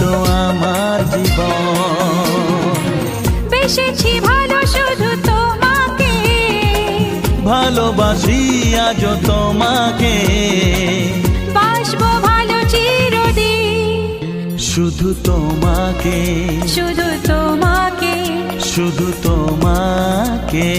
তো আমার জীবন। বেসেছি ভালো শুধু তোমাকে, ভালোবাসি আজ তোমাকে, বাসবো ভালো চিরদিন। শুধু তোমাকে, শুধু তোমাকে, শুধু তোমাকে।